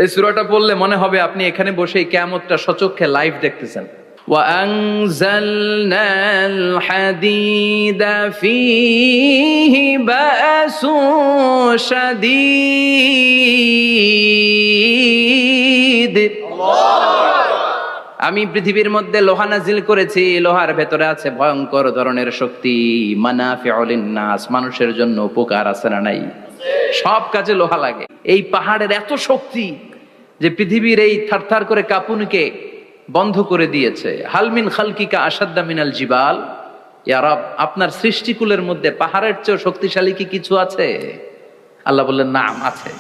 এই সূরাটা পড়লে মনে হবে আপনি এখানে বসে কিয়ামতটা সচক্ষে লাইভ দেখতেছেন। وأنزلنا الحديد فيه بأس شديد আমি পৃথিবীর মধ্যে লোহা নাজিল করেছি, লোহার ভেতরে আছে ভয়ঙ্কর ধরনের শক্তি। মানাফিউ লিন-নাস, মানুষের জন্য উপকার আছে না নাই? সব কাজে লোহা লাগে। এই পাহাড়ের এত শক্তি যে পৃথিবীর এই থারথার করে কাঁপুনিকে বন্ধ করে দিয়েছে। হালমিন খালকিকা আসাদ্দা মিনাল জিবাল, ইয়া রব, আপনার সৃষ্টিকুলের মধ্যে পাহাড়ের চেয়ে শক্তিশালী কি কিছু আছে? আল্লাহ বললেন নাম আছে।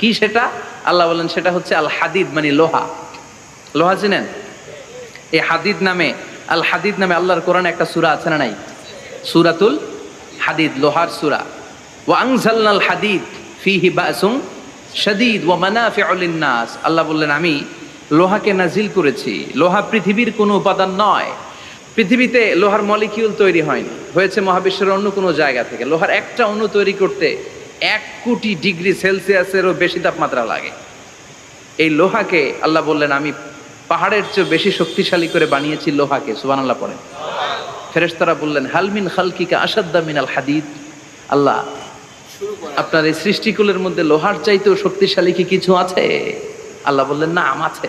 কি সেটা? আল্লাহ বললেন সেটা হচ্ছে আল হাদিদ, মানে লোহা। লোহা চিনেন? এই হাদিদ নামে, আল হাদিদ নামে আল্লাহর কোরআনে একটা সূরা আছে না নাই? সূরাতুল হাদিদ, লোহার সূরা। ওয়া আনজালনাল হাদিদ ফীহি বাসুন শাদীদ ওয়া মানাফিউ লিন-নাস। আল্লাহ বললেন আমি লোহাকে নাজিল করেছি। লোহা পৃথিবীর কোনো উপাদান নয়। পৃথিবীতে লোহার মলিকিউল তৈরি হয়নি, হয়েছে মহাবিশ্বের অন্য কোনো জায়গা থেকে। লোহার একটা অণু তৈরি করতে 1 কোটি ডিগ্রি সেলসিয়াসেরও বেশি তাপমাত্রা লাগে। এই লোহাকে আল্লাহ বললেন আমি পাহাড়ের চেয়ে বেশি শক্তিশালী করে বানিয়েছি লোহাকে। সুবহানাল্লাহ পড়েন। ফেরেশতারা বললেন হালমিন খালকিকা আসাদ্দা মিনাল হাদিদ। আল্লাহ, আপনার এই সৃষ্টিকুলের মধ্যে লোহার চাইতেও শক্তিশালী কি কিছু আছে? আল্লাহ বললেন নাম আছে।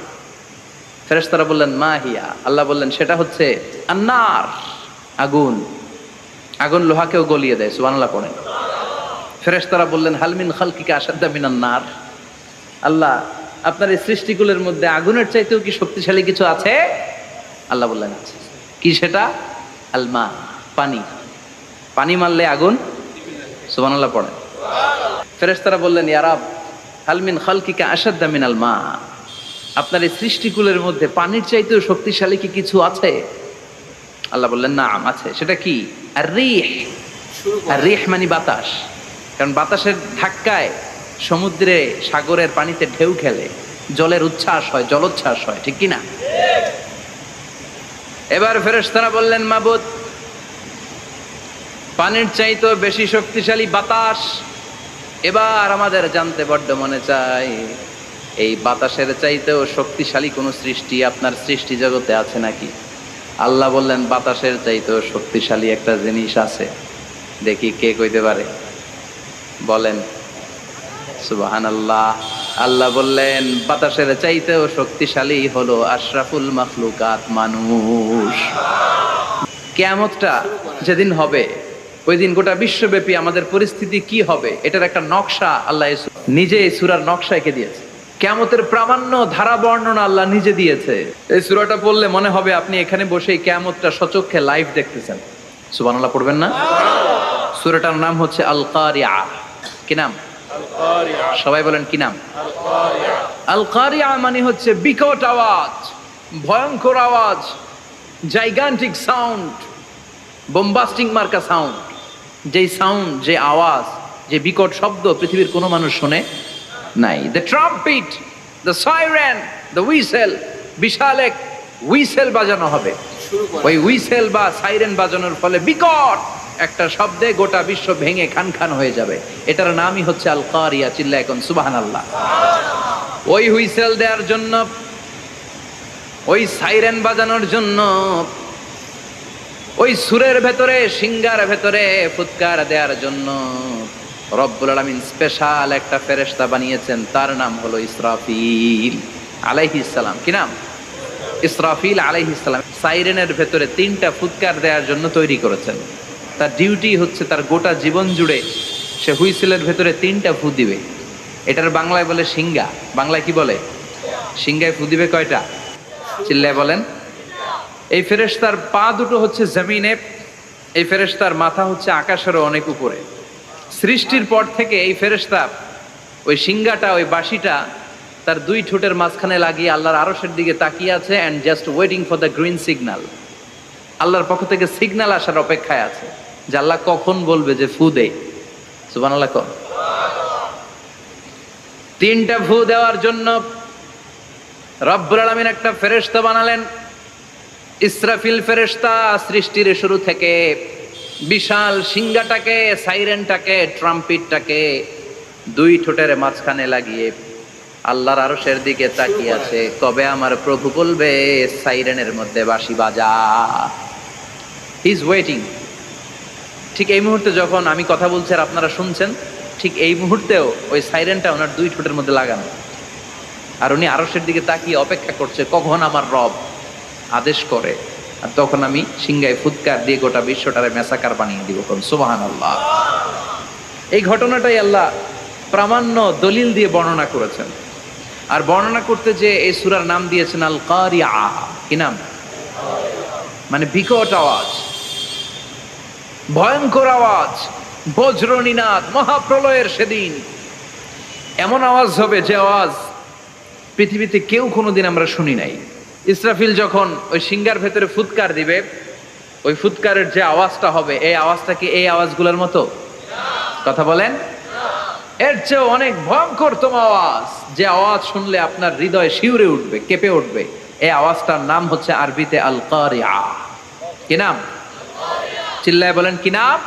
ফেরেশতারা বললেন মা হিয়া। আল্লাহ বললেন সেটা হচ্ছে আন্নার, আগুন। আগুন লোহাকেও গলিয়ে দেয়। সুবহানাল্লাহ পড়েন। ফেরেশতারা বললেন হালমিন খালকিকা আসাদ্দা মিনান নার। আল্লাহ, আপনার এই সৃষ্টিকুলের মধ্যে আগুনের চাইতেও কি শক্তিশালী কিছু আছে? আল্লাহ বললেন আছে। কি সেটা? আলমা, পানি। পানি মারলে আগুন। সুবহানাল্লাহ পড়েন। ফেরেশতারা বললেন ইয়া রব হালমিন খালকিকা আসাদ্দা মিনাল মা, আপনার এই সৃষ্টিকুলের মধ্যে পানির চাইতেও শক্তিশালী কি কিছু আছে? আল্লাহ বললেন নাম আছে। সেটা কি? আর রিহ। আর রিহ মানে বাতাস। কারণ বাতাসের ধাক্কায় সমুদ্রে, সাগরের পানিতে ঢেউ খেলে, জলের উচ্ছ্বাস হয়, জলোচ্ছ্বাস হয়, ঠিক কি না? এবার ফেরেশতারা বললেন মাবুদ, পানির চাইতেও বেশি শক্তিশালী বাতাস। এবার আমাদের জানতে বড্ড মনে চায় এই বাতাসের চাইতেও শক্তিশালী কোন সৃষ্টি আপনার সৃষ্টি জগতে আছে নাকি? আল্লাহ বললেন বাতাসের চাইতেও শক্তিশালী একটা জিনিস আছে। দেখি কে কইতে পারে, বলেন। সুবহানাল্লাহ। আল্লাহ বললেন বাতাসের চাইতেও শক্তিশালী হলো আশরাফুল মাখলুকাত, মানুষ। কিয়ামতটা যেদিন হবে, ওই দিন গোটা বিশ্বব্যাপী আমাদের পরিস্থিতি কি হবে এটার একটা নকশা আল্লাহ নিজে এই সূরার নকশা এঁকে দিয়েছে। কিয়ামতের প্রামাণ্য ধারা বর্ণনা আল্লাহ নিজে দিয়েছে। এই সূরাটা পড়লে মনে হবে আপনি এখানে বসে কিয়ামতটা সচক্ষে লাইভ দেখতেছেন। সুবহানাল্লাহ পড়বেন না? সূরাটার নাম হচ্ছে আল কারিয়া। কি নাম? সবাই বলেন কি নাম? আল কারিয়া মানে হচ্ছে বিকট আওয়াজ, ভয়ঙ্কর আওয়াজ, জাইগান্টিক সাউন্ড, বোম্বাস্টিং মার্কা সাউন্ড। যেই সাউন্ড, যে আওয়াজ, যে বিকট শব্দ পৃথিবীর কোনো মানুষ শুনে নাই। The trumpet, the siren, the whistle, বিশাল এক হুইসেল বাজানো হবে। ওই হুইসেল বা সাইরেন বাজানোর ফলে বিকট একটা শব্দে গোটা বিশ্ব ভেঙে খান খান হয়ে যাবে। এটার নামই হচ্ছে আল কারিয়া। চিল্লা এখন সুবহানাল্লাহ। ওই হুইসেল দেওয়ার জন্য, ওই সাইরেন বাজানোর জন্য, ওই সুরের ভেতরে, সিঙ্গার ভেতরে ফুৎকার দেওয়ার জন্য রব্বুল আলামিন স্পেশাল একটা ফেরেশতা বানিয়েছেন। তার নাম হলো ইসরাফিল আলাইহিস সালাম। কি নাম? ইসরাফিল আলাইহিস সালাম। সাইরেনের ভেতরে 3টা ফুৎকার দেওয়ার জন্য তৈরি করেছেন। তার ডিউটি হচ্ছে তার গোটা জীবন জুড়ে সে হুইসেলের ভেতরে 3টা ফু দিবে। এটার বাংলায় বলে সিঙ্গা। বাংলায় কি বলে? সিঙ্গায় ফু দিবে কয়টা? চিল্লায় বলেন। এই ফেরেশতার পা দুটো হচ্ছে জমিনে, এই ফেরেশতার মাথা হচ্ছে আকাশেরও অনেক উপরে। সৃষ্টির পর থেকে এই ফেরেশতা ওই সিঙ্গাটা, ওই বাঁশিটা তার 2 ঠোঁটের মাঝখানে লাগিয়ে আল্লাহর আরশের দিকে তাকিয়ে আছে, and just waiting for the green signal. আল্লাহর পক্ষ থেকে সিগন্যাল আসার অপেক্ষায় আছে যে আল্লাহ কখন বলবে যে ফু দে। সুবহানাল্লাহ। 3টা ফু দেওয়ার জন্য রব্বুল আলামিন একটা ফেরেশতা বানালেন। ইসরাফিল ফেরেশতা সৃষ্টির শুরু থেকে বিশাল সিঙ্গাটাকে, সাইরেনটাকে, ট্রাম্পিটটাকে 2 ঠোঁটের মাঝখানে লাগিয়ে আল্লাহর আরশের দিকে তাকিয়ে আছে, কবে আমার প্রভু বলবে সাইরেনের মধ্যে বাঁশি বাজা। He is waiting. ঠিক এই মুহূর্তে যখন আমি কথা বলছি আর আপনারা শুনছেন, ঠিক এই মুহূর্তেও ওই সাইরেনটা ওনার দুই ঠোঁটের মধ্যে লাগানো, আর উনি আরশের দিকে তাকিয়ে অপেক্ষা করছে কখন আমার রব আদেশ করে, আর তখন আমি সিংহায় ফুৎকার দিয়ে গোটা বিশ্বটারে মেসাকার বানিয়ে দিব। সুবহানাল্লাহ। এই ঘটনাটাই আল্লাহ প্রামাণ্য দলিল দিয়ে বর্ণনা করেছেন। আর বর্ণনা করতে যে এই সূরার নাম দিয়েছেন আল কারিআ। কি নাম? মানে বিকট আওয়াজ, ভয়ঙ্কর আওয়াজ, বজ্রনিনাদ, মহাপ্রলয়ের সেদিন এমন আওয়াজ হবে যে আওয়াজ পৃথিবীতে কেউ কোনোদিন আমরা শুনি নাই। ইসরাফিল যখন ওই সিংহার ভেতরে ফুৎকার দিবে, ওই ফুৎকারের যে আওয়াজটা হবে, এই আওয়াজটা কি এই আওয়াজগুলোর মতো? কথা বলেন। এর চেয়ে অনেক ভয়ঙ্করতম আওয়াজ, যে আওয়াজ শুনলে আপনার হৃদয় শিউরে উঠবে, কেঁপে উঠবে। এই আওয়াজটার নাম হচ্ছে আরবিতে আল কারিআ। কি নাম? চিল্লায় বলেন কি নাম?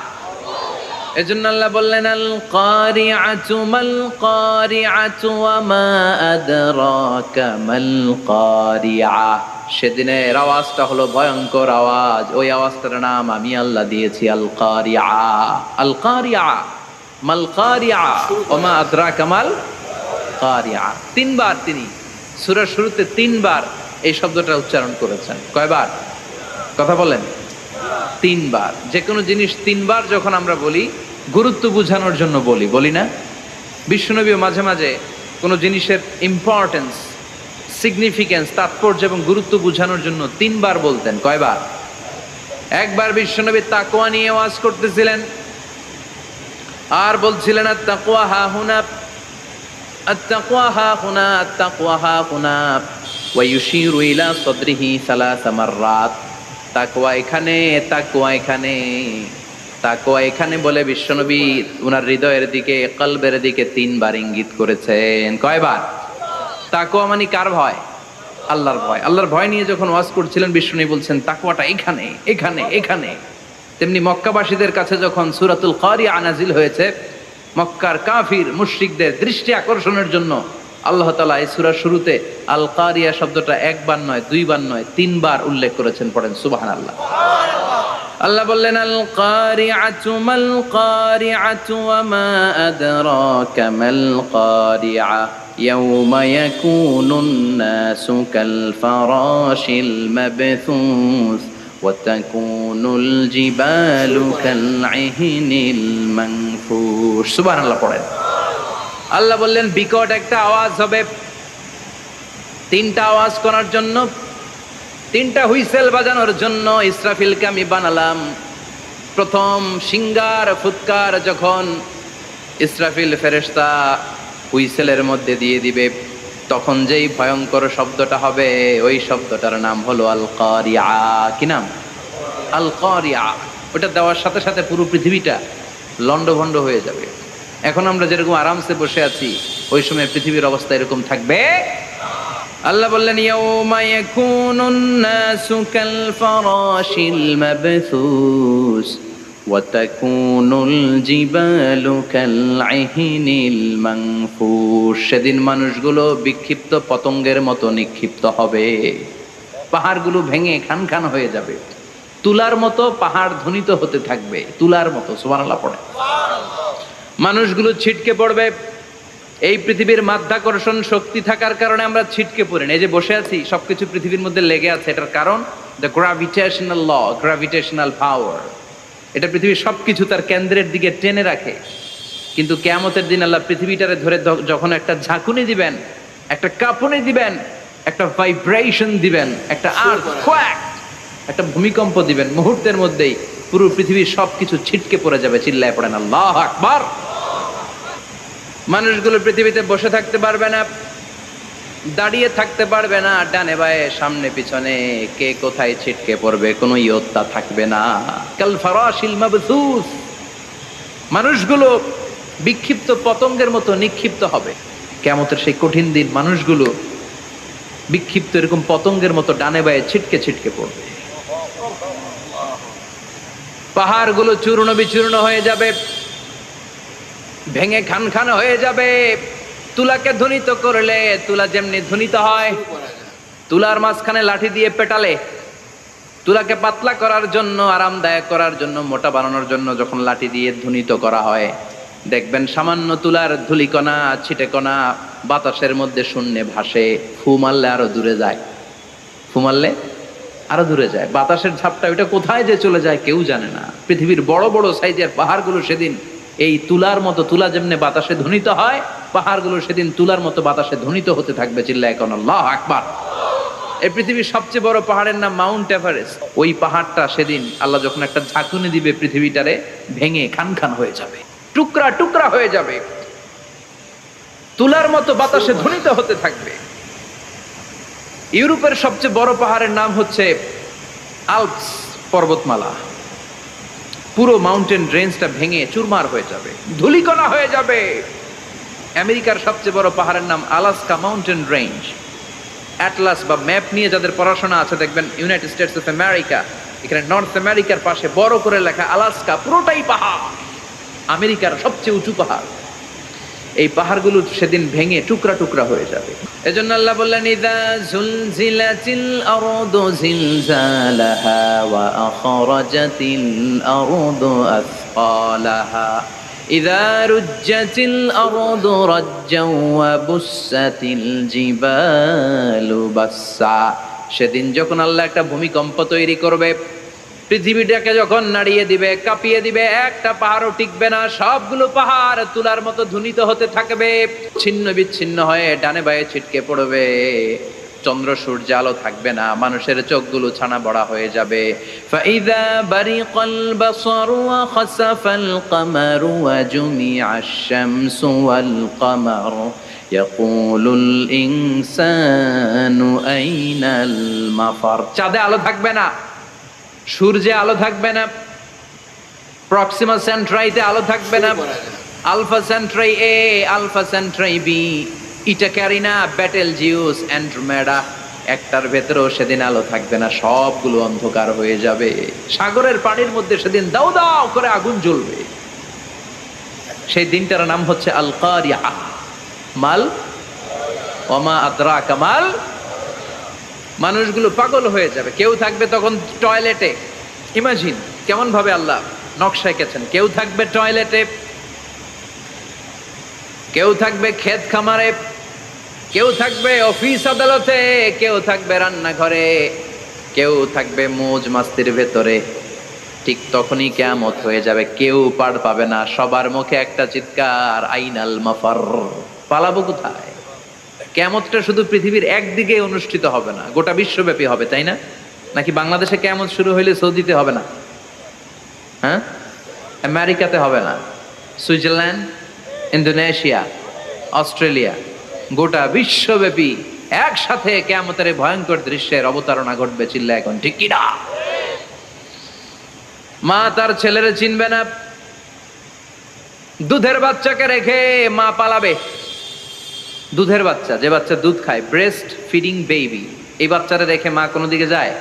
এজন্য আল্লাহ বললেন আল কারিআতু মাল কারিআতু ওয়া মা আদরাকা মাল কারিআ। সেদিনের আওয়াজটা হলো ভয়ঙ্কর আওয়াজ, ওই আওয়াজটার নাম আমি আল্লাহ দিয়েছি আল কারিআ। আল কারিআ মাল কারিআ ওয়া মা আদরাকা মাল কারিআ। তিনবার তিনি সূরার শুরুতে তিনবার এই শব্দটা উচ্চারণ করেছেন। কয়বার? কথা বলেন। তিনবার। যে কোনো জিনিস তিনবার যখন আমরা বলি, গুরুত্ব বোঝানোর জন্য বলি, বলি না? বিশ্বনবীও মাঝে মাঝে কোনো জিনিসের ইম্পর্টেন্স, সিগনিফিকেন্স, তাৎপর্য এবং গুরুত্ব বোঝানোর জন্য তিনবার বলতেন। কয়বার? একবার বিশ্বনবী তাকওয়া নিয়ে ওয়াজ করতেছিলেন আর বলছিলেন আত-তাকওয়া হাহুনা, আত-তাকওয়া হাহুনা, আত-তাকওয়া হাহুনা, ওয়া ইউশিরু ইলা সাদরিহি সালাসা মাররাত। তাকওয়া এখানে, তাকওয়া এখানে, তাকওয়া এখানে বলে বিশ্বনবী উনার হৃদয়ের দিকে, কলবের দিকে তিনবার ইঙ্গিত করেছেন। কয়বার? তাকওয়া মানে কার ভয়? আল্লাহর ভয়। আল্লাহর ভয় নিয়ে যখন ওয়াজ করছিলেন বিশ্বনবী বলছেন তাকওয়াটা এখানে, এখানে, এখানে। তেমনি মক্কাবাসীদের কাছে যখন সূরাতুল কারিআ নাজিল হয়েছে, মক্কার কাফির মুশরিকদের দৃষ্টি আকর্ষণের জন্য আল্লাহ তাআলা এই সূরার শুরুতে আল কারিআ শব্দটা একবার নয়, দুইবার নয়, তিনবার উল্লেখ করেছেন। পড়েন সুবহানাল্লাহ। আল্লাহ বললেন আল কারিআতু মাল কারিআতু ওয়া মা আদরাকা মাল কারিআ ইয়াওমা ইয়াকুনুন নাসু কাল ফারাশিল মাবথুস ওয়া তাকুনুল জিবালু কাল ইহনিল মানফুশ। সুবহানাল্লাহ পড়েন। আল্লাহ বললেন বিকট একটা আওয়াজ হবে। তিনটা আওয়াজ করার জন্য, তিনটা হুইসেল বাজানোর জন্য ইসরাফিলকে আমি বানালাম। প্রথম সিংহার ফুৎকার যখন ইসরাফিল ফেরেশতা হুইসেলের মধ্যে দিয়ে দিবে, তখন যেই ভয়ঙ্কর শব্দটা হবে, ওই শব্দটার নাম হলো আল কারিআ। কি নাম? আল কারিআ। ওটা দেওয়ার সাথে সাথে পুরো পৃথিবীটা লন্ডভন্ড হয়ে যাবে। এখন আমরা যেরকম আরামসে বসে আছি, ওই সময় পৃথিবীর অবস্থা এরকম থাকবে। আল্লাহ বললেন ইয়াউমা ইয়াকুনুন নাসু কাল ফারাশিল মাবথুস ওয়া তাকুনুল জিবালু কাল ইহনিল মানফুশ। সেদিন মানুষগুলো বিক্ষিপ্ত পতঙ্গের মতো নিক্ষিপ্ত হবে, পাহাড়গুলো ভেঙে খান খান হয়ে যাবে, তুলার মতো পাহাড় ধ্বনিত হতে থাকবে, তুলার মতো। সুবহানাল্লাহ পড়ে। মানুষগুলো ছিটকে পড়বে। এই পৃথিবীর মাধ্যাকর্ষণ শক্তি থাকার কারণে আমরা ছিটকে পড়ি না। এই যে বসে আছি, সবকিছু পৃথিবীর মধ্যে লেগে আছে, এটার কারণ দ্য গ্র্যাভিটেশনাল ল, গ্র্যাভিটেশনাল পাওয়ার। এটা পৃথিবীর সবকিছু তার কেন্দ্রের দিকে টেনে রাখে। কিন্তু কিয়ামতের দিন আল্লাহ পৃথিবীটারে ধরে যখন একটা ঝাঁকুনি দিবেন, একটা কাঁপুনি দিবেন, একটা ভাইব্রেশন দিবেন, একটা আর্থকোয়াক, একটা ভূমিকম্প দিবেন, মুহূর্তের মধ্যেই পুরো পৃথিবীর সবকিছু ছিটকে পড়ে যাবে। চিল্লায় পড়েন আল্লাহু আকবার। মানুষগুলো পৃথিবীতে বসে থাকতে পারবে না, দাঁড়িয়ে থাকতে পারবে না, ডানে বায়ে সামনে পিছনে কে কোথায় ছিটকে পড়বে কোনো ইয়ত্তা থাকবে না। কাল ফারাশিল মাবথুস। মানুষগুলো বিক্ষিপ্ত পতঙ্গের মতো নিক্ষিপ্ত হবে। কিয়ামতের সেই কঠিন দিন মানুষগুলো বিক্ষিপ্ত এরকম পতঙ্গের মতো ডানে বায়ে ছিটকে ছিটকে পড়বে। পাহাড়গুলো চূর্ণ বিচূর্ণ হয়ে যাবে, ভেঙে খান খান হয়ে যাবে। তুলাকে ধ্বনিত করলে তুলা যেমনি ধ্বনিত হয়, তুলার মাঝখানে লাঠি দিয়ে পেটালে, তুলাকে পাতলা করার জন্য, আরামদায়ক করার জন্য, মোটা বানানোর জন্য যখন লাঠি দিয়ে ধ্বনিত করা হয়, দেখবেন সামান্য তুলার ধুলিকণা ছিটেকণা বাতাসের মধ্যে শূন্যে ভাসে, ফু মারলে আরো দূরে যায়, ফু মারলে আরো দূরে যায়। বাতাসের ঝাপটা ওইটা কোথায় যে চলে যায় কেউ জানে না। পৃথিবীর বড় বড় সাইজের পাহাড়গুলো সেদিন এই তুলার মতো, তুলা যেমনি বাতাসে ধ্বনিত হয়, পাহাড়গুলো সেদিন তুলার মতো বাতাসে ধ্বনিত হতে থাকবে। চিল্লায় এখন আল্লাহু আকবার। এই পৃথিবীর সবচেয়ে বড় পাহাড়ের নাম মাউন্ট এভারেস্ট। ওই পাহাড়টা সেদিন আল্লাহ যখন একটা ঝাঁকুনি দিবে, পৃথিবীটারে ভেঙে খান খান হয়ে যাবে, টুকরা টুকরা হয়ে যাবে, তুলার মতো বাতাসে ধ্বনিত হতে থাকবে। ইউরোপের সবচেয়ে বড় পাহাড়ের নাম হচ্ছে আল্পস পর্বতমালা। পুরো মাউন্টেন রেঞ্জটা ভেঙে চুরমার হয়ে যাবে, ধূলিকণা হয়ে যাবে। আমেরিকার সবচেয়ে বড় পাহাড়ের নাম আলাস্কা মাউন্টেন রেঞ্জ। অ্যাটলাস বা ম্যাপ নিয়ে যাদের পড়াশোনা আছে দেখবেন ইউনাইটেড স্টেটস অফ আমেরিকা, এখানে নর্থ আমেরিকার পাশে বড় করে লেখা আলাস্কা, পুরোটাই পাহাড়, আমেরিকার সবচেয়ে উঁচু পাহাড়। এই পাহাড়গুলো সেদিন ভেঙে টুকরা টুকরা হয়ে যাবে। এজন্য আল্লাহ বললেন, ইযা জুলজিলাতিল আরদু জিলজালাহা ওয়া আখরাজাতিল আরদু আসকালাহা ইযা রুজ্জাতিল আরদু রাজ্জাও ওয়া বুসাতিল জিবালু বাসসা। সেদিন যখন আল্লাহ একটা ভূমিকম্প তৈরি করবে, পৃথিবীটাকে যখন নাড়িয়ে দিবে, কাঁপিয়ে দিবে, একটা পাহাড়ও টিকবে না, সবগুলো পাহাড় তুলার মতো ধ্বনিত হতে থাকবে, ছিন্ন বিচ্ছিন্ন হয়ে ডানে বায়ে ছিটকে পড়বে। চন্দ্র সূর্য আলো থাকবে না, মানুষের চোখগুলো ছানা বড়া হয়ে যাবে। ফাইদা বারিকাল বাসারু ওয়া খাসাফাল কামারু ওয়া জুমিআশ শামসু ওয়াল কামারু ইয়াকুলুল ইনসানু আইনাল মাফার। চাঁদে আলো থাকবে না, সূর্যে আলো থাকবে না, প্রক্সিমা সেন্ট্রাইতে আলো থাকবে না, আলফা সেন্ট্রাই এ, আলফা সেন্ট্রাই বি, ইটা ক্যারিনা, ব্যাটেল জিউস, অ্যান্ড্রোমেডা, একটার ভেতরেও সেদিন আলো থাকবে না, সবগুলো অন্ধকার হয়ে যাবে। সাগরের পানির মধ্যে সেদিন দাউ দাউ করে আগুন জ্বলবে। সেই দিনটার নাম হচ্ছে আল কারিয়া। মাল ওমা আদরাকা মাল। মানুষগুলো পাগল হয়ে যাবে। কেউ থাকবে তখন টয়লেটে, ইমাজিন কেমন ভাবে আল্লাহ নকশা এঁকেছেন। কেউ থাকবে টয়লেটে, কেউ থাকবে ক্ষেত খামারে, কেউ থাকবে অফিস আদালতে, কেউ থাকবে রান্নাঘরে, কেউ থাকবে মৌজ মাস্তির ভেতরে। ঠিক তখনই কিয়ামত হয়ে যাবে, কেউ পার পাবে না, সবার মুখে একটা চিৎকার, আইনাল মাফার। পালাবো কোথায়? কিয়ামতটা শুধু পৃথিবীর একদিকে অনুষ্ঠিত হবে না, গোটা বিশ্বব্যাপী হবে, তাই না? নাকি বাংলাদেশে কিয়ামত শুরু হইলে সৌদিতে হবে না? হ্যাঁ, আমেরিকাতে হবে না, সুইজারল্যান্ড, ইন্দোনেশিয়া, অস্ট্রেলিয়া, গোটা বিশ্বব্যাপী একসাথে কিয়ামতের ভয়ঙ্কর দৃশ্যের অবতারণা ঘটবে। চিল্লা এখন ঠিক কি না? মা তার ছেলেরে চিনবে না, দুধের বাচ্চাকে রেখে মা পালাবে। দুধের বাচ্চা, যে বাচ্চা দুধ খায়, ব্রেস্ট ফিডিং বেবি, এই বাচ্চারা রেখে মা কোনো দিকে যায়?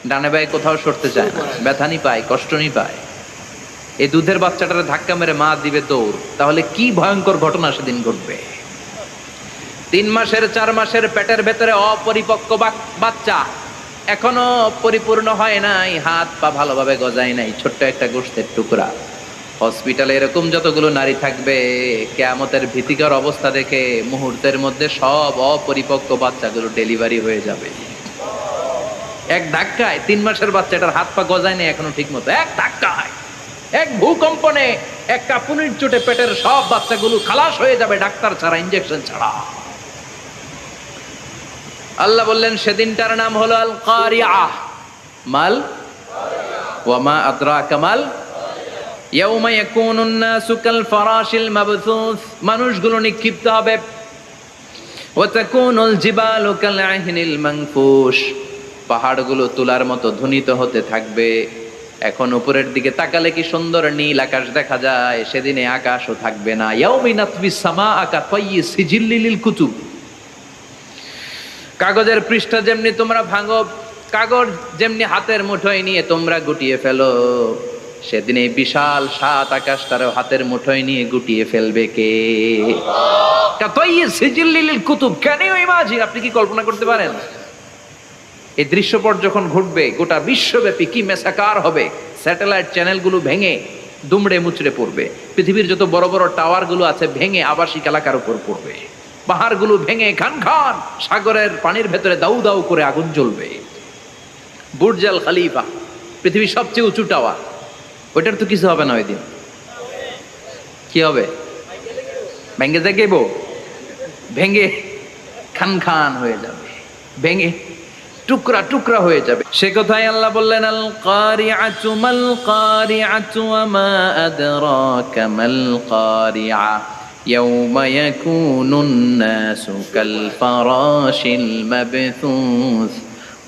ডানে বায়ে কোথাও সরতে চায় না, ব্যথানি পায়, কষ্টনি পায়। এই দুধের বাচ্চাটারে ধাক্কা মেরে মা দিবে দৌড়। তাহলে কি ভয়ঙ্কর ঘটনা সেদিন ঘটবে। 3 মাসের 4 মাসের পেটের ভেতরে অপরিপক্ক বাচ্চা, এখনো পরিপূর্ণ হয় নাই, হাত পা ভালোভাবে গজায় নাই, ছোট্ট একটা গোশতের টুকরা। হসপিটালে এরকম যতগুলো নারী থাকবে, কিয়ামতের ভীতিকর অবস্থা দেখে মুহূর্তের মধ্যে সব অপরিপক্ক বাচ্চাগুলো ডেলিভারি হয়ে যাবে। এক ধাক্কায় 3 মাসের বাচ্চাটার হাত পা গজায় নেই এখনো ঠিক মতো, এক ধাক্কায়, এক ভূকম্পনে, এক কাঁপুনির চোটে পেটের সব বাচ্চাগুলো খালাস হয়ে যাবে, ডাক্তার ছাড়া, ইনজেকশন ছাড়া। আল্লাহ বললেন সেদিনটার নাম হলো আল কারিয়া। মাল ওয়া মা আদরাকা মাল ইয়াউমা ইয়াকুনুন নাসু কাল ফারাশিল মাবথুস। মানুষগুলো নিক্ষিপ্ত হবে। ওয়া তাকুনুল জিবালু কাল আহিনিল মানফুশ। পাহাড়গুলো তুলার মতো ধ্বনিত হতে থাকবে। এখন উপরের দিকে তাকালে কি সুন্দর নীল আকাশ দেখা যায়। সেদিনে আকাশও থাকবে না। ইয়াউমিন নাতবিস সামাআ কাতায়্যি সিজিল্লিল লিল কুতুব। কাগজের পৃষ্ঠা যেমনি তোমরা ভাঙো, কাগজ যেমনি হাতের মুঠোয় নিয়ে তোমরা গুটিয়ে ফেলো, সেদিন এই বিশাল 7 আকাশটারও হাতের মুঠোয় নিয়ে গুটিয়ে ফেলবে কে? কাতাইয়ি সিজিল্লিল কুতুব, ক্যান ইউ ইমাজিন, আপনি কি কল্পনা করতে পারেন এই দৃশ্যপট যখন ঘটবে গোটা বিশ্বব্যাপী কি মেসাকার হবে। স্যাটেলাইট চ্যানেলগুলো ভেঙে দুমড়ে মুচড়ে পড়বে, পৃথিবীর যত বড় বড় টাওয়ারগুলো আছে ভেঙে আবাসিক এলাকার উপর পড়বে, পাহাড়গুলো ভেঙে খান খান সাগরের পানির ভেতরে দাউ দাউ করে আগুন জ্বলবে। বুর্জ আল খলিফা পৃথিবীর সবচেয়ে উঁচু টাওয়ার, ওইটার তো কিছু হবে না, ওই দিন কি হবে? ভেঙে যাইব, ভেঙে খান খান হয়ে যাবে, ভেঙে টুকরা টুকরা হয়ে যাবে। সে কথাই আল্লাহ বললেন, আল কারিআতু মাল কারিআতু ওয়া মা আদরাকা মাল কারিআ ইয়াওমা ইয়াকুনুন নাসু কাল ফারাশিল মাবথুস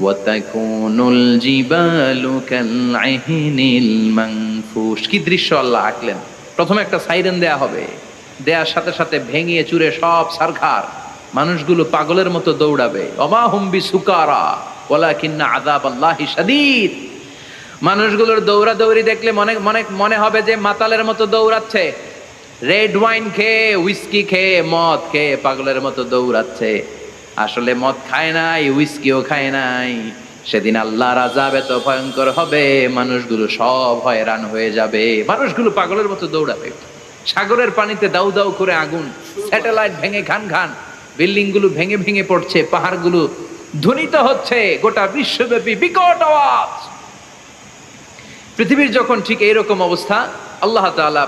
ওয়া তাকুনুল জিবালু কাল ইহনিল মানফুশ। কি দৃশ্য আল্লাহ আঁকলেন। প্রথমে একটা সাইরেন দেয়া হবে, দেয়ার সাথে সাথে ভেঙে চুরে সব সারখার, মানুষগুলো পাগলের মতো দৌড়াবে। ওমা হুম বিসুকারা ওয়ালাকিন্না আযাবাল্লাহি শাদীদ। মানুষগুলোর দৌড়াদৌড়ি দেখলে মনে হবে যে মাতালের মতো দৌড়াচ্ছে, রেড ওয়াইন খেয়ে হুইস্কি খেয়ে মদ খেয়ে পাগলের মতো দৌড়াচ্ছে। আসলে মদ খায় নাই, হুইস্কিও খায় নাই। সেদিন আল্লাহর আযাব এত ভয়ঙ্কর হবে, মানুষগুলো সব হয়রান হয়ে যাবে, মানুষগুলো পাগলের মতো দৌড়াবে। সাগরের পানিতে দাউ দাউ করে আগুন, স্যাটেলাইট ভেঙে খান খান, বিল্ডিং গুলো ভেঙে ভেঙে পড়ছে, পাহাড়গুলো ধ্বনিত হচ্ছে, গোটা বিশ্বব্যাপী বিকট আওয়াজ। পৃথিবীর যখন ঠিক এইরকম অবস্থা, আল্লাহ তাআলা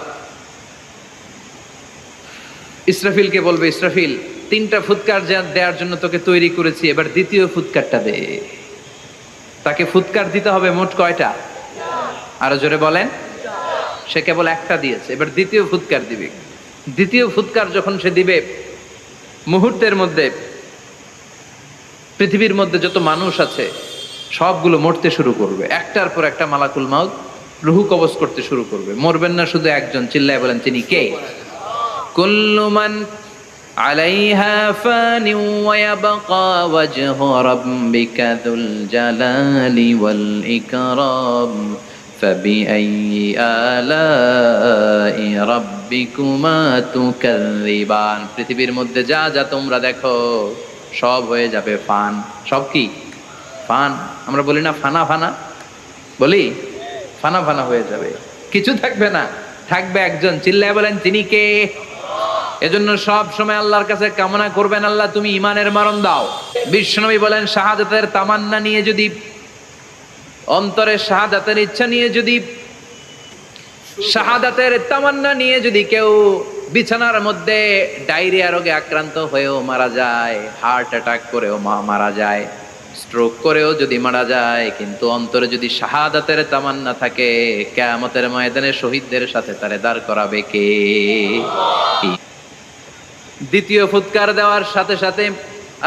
ইসরাফিলকে বলবে, ইসরাফিল 3টা ফুৎকার দেওয়ার জন্য তোকে তৈরি করেছি, এবার দ্বিতীয় ফুৎকারটা দে। তাকে ফুৎকার দিতে হবে মোট কয়টা? আরো জোরে বলেন। সে কেবল একটা দিয়েছে, এবার দ্বিতীয় ফুৎকার দিবে। দ্বিতীয় ফুৎকার যখন সে দিবে, মুহূর্তের মধ্যে পৃথিবীর মধ্যে যত মানুষ আছে সবগুলো মরতে শুরু করবে, একটার পর একটা মালাকুল মাউত রুহু কবজ করতে শুরু করবে। মরবেন না শুধু একজন, চিল্লায় বলেন তিনি কে? কুল্লু মান আলাইহা ফানি ওয়া ইয়াবকা ওয়াজহু রাব্বিকা যুল জালালি ওয়াল ইকরাম ফাবিআইয়ি আলাই রাব্বিকুমা তুকাযযিবান। পৃথিবীর মধ্যে যা যা তোমরা দেখো সব হয়ে যাবে ফান। সব কি? ফান। আমরা বলি না ফানা ফানা, বলি ফানা ফানা হয়ে যাবে, কিছু থাকবে না, থাকবে একজন, চিল্লায় বলেন তিনি কে? এজন্য সব সময় আল্লাহর কাছে কামনা করবেন, আল্লাহ তুমি ঈমানের মরণ দাও। বিশ্বনবী বলেন, শাহাদাতের তামান্না নিয়ে যদি, অন্তরে শাহাদাতের ইচ্ছা নিয়ে যদি, শাহাদাতের তামান্না নিয়ে যদি কেউ বিছানার মধ্যে ডায়রিয়া রোগে আক্রান্ত হয়েও মারা যায়, হার্ট অ্যাটাক করেও মারা যায়, স্ট্রোক করেও যদি মারা যায়, কিন্তু অন্তরে যদি শাহাদাতের তামান্না থাকে, কিয়ামতের ময়দানে শহীদদের সাথে তারে দাঁড় করাবে কে? দ্বিতীয় ফুৎকার দেওয়ার সাথে সাথে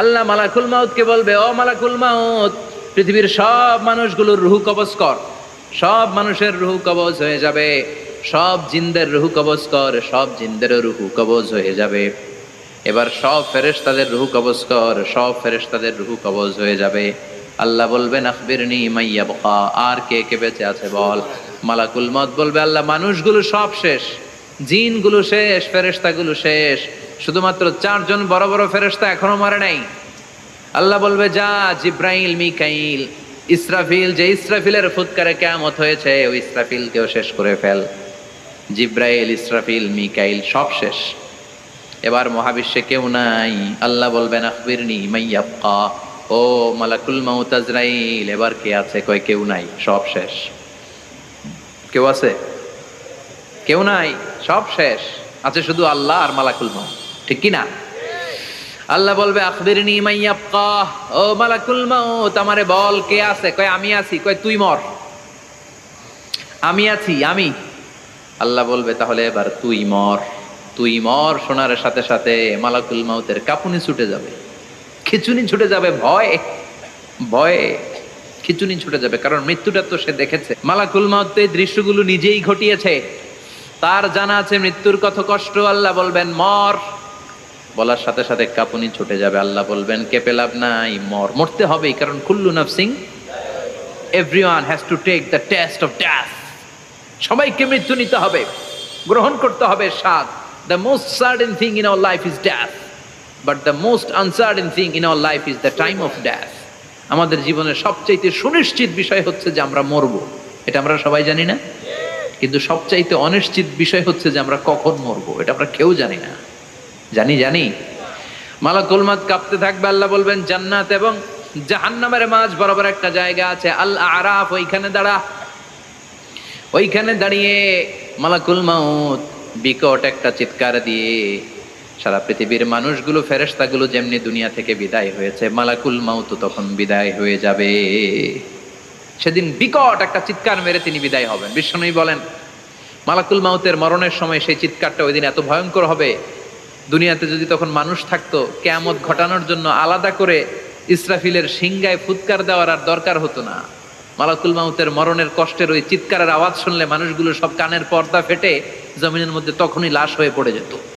আল্লাহ মালাকুল মাউতকে বলবে, ও মালাকুল মাউত, পৃথিবীর সব মানুষগুলোর রুহু কবজ কর। সব মানুষের রুহু কবজ হয়ে যাবে, সব জিনদের রুহু কবজ কর, সব জিনদেরও রুহু কবজ হয়ে যাবে। এবার সব ফেরেশতাদের রুহু কবজ কর, সব ফেরেশতাদের রুহু কবজ হয়ে যাবে। আল্লাহ বলবেন, আখবিরনি মান ইয়াবকা, আর কে কে বেঁচে আছে বল। মালাকুল মউত বলবে, আল্লাহ মানুষগুলো সব শেষ, জিনগুলো শেষ, ফেরেশতাগুলো শেষ, শুধুমাত্র 4 জন বড় বড় ফেরেশতা এখনো মরে নাই। আল্লাহ বলবে, যা জিব্রাইল, মিকাইল, ইসরাফিল, যে ইসরাফিলের ফুৎকারে কিয়ামত হয়েছে ওই ইসরাফিলকেও শেষ করে ফেল। জিব্রাইল, ইসরাফিল, মিকাইল সব শেষ, এবার মহাবিশ্বে কেউ নাই। আল্লাহ বলবেন, আখবিরনি মান ইয়াবকা, ও মালাকুল মাউত আজরাইল, এবার কে আছে? কয় কেউ নাই, সব শেষ। কেউ আছে? কেউ নাই, সব শেষ, আছে শুধু আল্লাহ আর মালাকুল মাউত, ঠিক কি না? আল্লাহ বলবে, আখবিরনি মান ইয়াবকা, ও মালাকুল মাউত আমারে বল কে আছে? কয় আমি আছি। কয় তুই মর। আমি আছি, আমি। আল্লাহ বলবে, তাহলে এবার তুই মর। তুই মর শোনার সাথে সাথে মালাকুল মাউতের কাঁপুনি ছুটে যাবে, খিচুনি ছুটে যাবে, ভয়ে ভয়ে খিচুনি ছুটে যাবে, কারণ মৃত্যুটা তো সে দেখেছে। মালাকুল মাউত এই দৃশ্যগুলো নিজেই ঘটিয়েছে, তার জানা আছে মৃত্যুর কত কষ্ট। আল্লাহ বলবেন মর, বলার সাথে সাথে কাঁপুনি ছুটে যাবে। আল্লাহ বলবেন কেঁপে লাভ নাই, মর, মরতে হবেই, কারণ কুল্লু নাফসিং, everyone has to take the test of death. সবাইকে মৃত্যু নিতে হবে, গ্রহণ করতে হবে স্বাদ। The most certain thing in our life is death. But the most uncertain thing in our life is the time of death. আমাদের জীবনের সবচাইতে সুনিশ্চিত বিষয় হচ্ছে যে আমরা মরবো, এটা আমরা সবাই জানি না? কিন্তু সবচাইতে অনিশ্চিত বিষয় হচ্ছে যে আমরা কখন মরবো, এটা আমরা কেউ জানি না। জানি মালাকুল মউত কাঁপতে থাকবে, আল্লাহ বলবেন জান্নাত এবং জাহান্নামের মাঝ বরাবর একটা জায়গা আছে, আল আরাফ, ওইখানে দাঁড়িয়ে মালাকুল মউত বিকট একটা চিৎকার দিয়ে সারা পৃথিবীর মানুষগুলো, ফেরেশতাগুলো যেমনি দুনিয়া থেকে বিদায় হয়েছে, মালাকুল মউত তখন বিদায় হয়ে যাবে। সেদিন বিকট একটা চিৎকার মেরে তিনি বিদায় হবেন। বিশ্বনবী বলেন মালাকুল মউতের মরণের সময় সেই চিৎকারটা ওই দিন এত ভয়ঙ্কর হবে, দুনিয়াতে যদি তখন মানুষ থাকতো, কিয়ামত ঘটানোর জন্য আলাদা করে ইসরাফিলের সিংগায় ফুৎকার দেওয়ার আর দরকার হতো না। মালাকুল মউতের মরণের কষ্টের ওই চিৎকারের আওয়াজ শুনলে মানুষগুলো সব কানের পর্দা ফেটে জমিনের মধ্যে তখনই লাশ হয়ে পড়ে যেত।